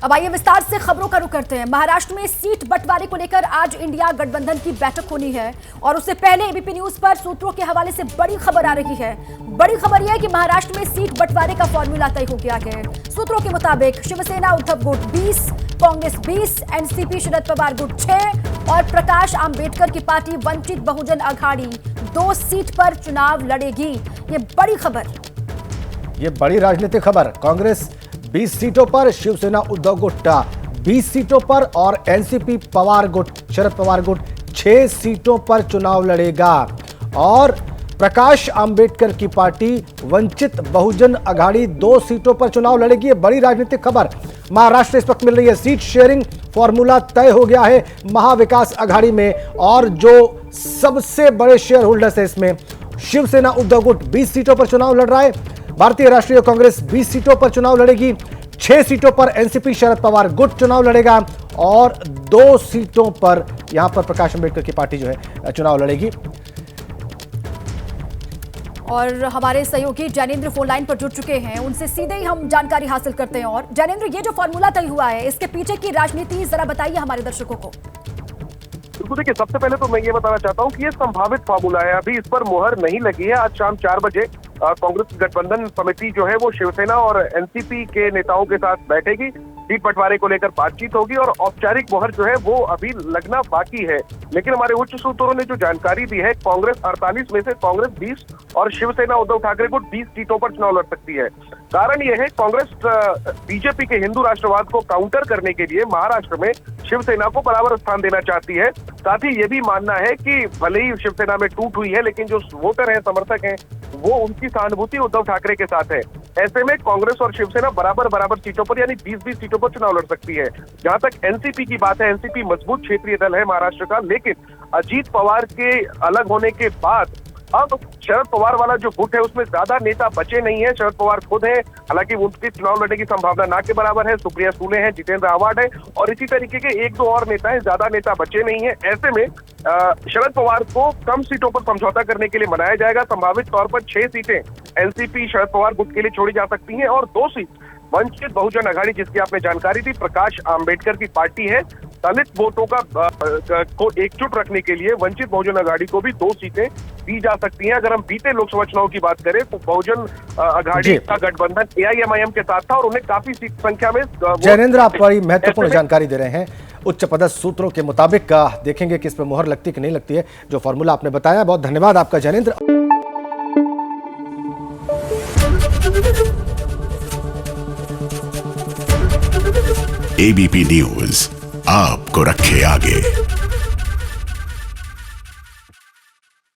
अब आइए विस्तार से खबरों का रुख करते हैं। महाराष्ट्र में सीट बंटवारे को लेकर आज इंडिया गठबंधन की बैठक होनी है और उससे पहले एबीपी न्यूज पर सूत्रों के हवाले से बड़ी खबर आ रही है। बड़ी खबर यह है कि महाराष्ट्र में सीट बंटवारे का फॉर्मूला तय हो गया है। सूत्रों के मुताबिक शिवसेना उद्धव गुट 20, कांग्रेस 20, एनसीपी शरद पवार गुट 6 और प्रकाश आंबेडकर की पार्टी वंचित बहुजन अघाड़ी 2 सीट पर चुनाव लड़ेगी। ये बड़ी खबर, ये बड़ी राजनीतिक खबर। कांग्रेस 20 सीटों पर, शिवसेना उद्धव गुट 20 सीटों पर और एनसीपी पवार गुट शरद पवार गुट 6 सीटों पर चुनाव लड़ेगा और प्रकाश आंबेडकर की पार्टी वंचित बहुजन अघाड़ी 2 सीटों पर चुनाव लड़ेगी। ये बड़ी राजनीतिक खबर महाराष्ट्र इस वक्त मिल रही है। सीट शेयरिंग फॉर्मूला तय हो गया है महाविकास अघाड़ी में और जो सबसे बड़े शेयर होल्डर्स है इसमें शिवसेना उद्धव गुट 20 सीटों पर चुनाव लड़ रहा है। भारतीय राष्ट्रीय कांग्रेस 20 सीटों पर चुनाव लड़ेगी। 6 सीटों पर एनसीपी शरद पवार गुट चुनाव लड़ेगा और 2 सीटों पर यहां पर प्रकाश अंबेडकर की पार्टी जो है चुनाव लड़ेगी। और हमारे सहयोगी जैनेंद्र फोन लाइन पर जुड़ चुके हैं, उनसे सीधे ही हम जानकारी हासिल करते हैं। और जैनेंद्र, ये जो फॉर्मूला तय हुआ है इसके पीछे की राजनीति जरा बताइए हमारे दर्शकों को। बिल्कुल, देखिए सबसे पहले तो मैं ये बताना चाहता हूँ कि ये संभावित फॉर्मूला है, अभी इस पर मुहर नहीं लगी है। आज शाम 4 बजे कांग्रेस गठबंधन समिति जो है वो शिवसेना और एनसीपी के नेताओं के साथ बैठेगी। सीट बंटवारे को लेकर बातचीत होगी और औपचारिक मुहर जो है वो अभी लगना बाकी है। लेकिन हमारे उच्च सूत्रों ने जो जानकारी दी है, कांग्रेस 48 में से कांग्रेस 20 और शिवसेना उद्धव ठाकरे को 20 सीटों पर चुनाव लड़ सकती है। कारण यह है, कांग्रेस बीजेपी के हिंदू राष्ट्रवाद को काउंटर करने के लिए महाराष्ट्र में शिवसेना को बराबर स्थान देना चाहती है। साथ ही ये भी मानना है कि भले ही शिवसेना में टूट हुई है लेकिन जो वोटर हैं, समर्थक हैं, वो उनकी सहानुभूति उद्धव ठाकरे के साथ है। ऐसे में कांग्रेस और शिवसेना बराबर सीटों पर यानी 20-20 सीटों पर चुनाव लड़ सकती है। जहां तक एनसीपी की बात है, एनसीपी मजबूत क्षेत्रीय दल है महाराष्ट्र का, लेकिन अजीत पवार के अलग होने के बाद अब शरद पवार वाला जो गुट है उसमें ज्यादा नेता बचे नहीं है। शरद पवार खुद है, हालांकि उनके चुनाव लड़ने की संभावना ना के बराबर है। सुप्रिया सुले हैं, जितेंद्र आव्हाड है और इसी तरीके के 1-2 और नेता हैं, ज्यादा नेता बचे नहीं है। ऐसे में शरद पवार को कम सीटों पर समझौता करने के लिए मनाया जाएगा। संभावित तौर पर 6 सीटें एनसीपी शरद पवार गुट के लिए छोड़ी जा सकती हैं और 2 सीट वंचित बहुजन अघाड़ी, जिसकी आपने जानकारी दी, प्रकाश आंबेडकर की पार्टी है। दलित वोटों को एकजुट रखने के लिए वंचित बहुजन अघाड़ी को भी 2 सीटें दी जा सकती हैं। अगर हम बीते लोकसभा चुनाव की बात करें तो बहुजन अघाड़ी का गठबंधन एआईएमआईएम के साथ था और उन्हें काफी सीट संख्या में। जैनेंद्र, आप बड़ी महत्वपूर्ण जानकारी दे रहे हैं। उच्च पदस्थ सूत्रों के मुताबिक देखेंगे कि इस पर मुहर लगती कि नहीं लगती है। जो फॉर्मूला आपने बताया, बहुत धन्यवाद आपका जैनेंद्र। एबीपी न्यूज आपको रखे आगे।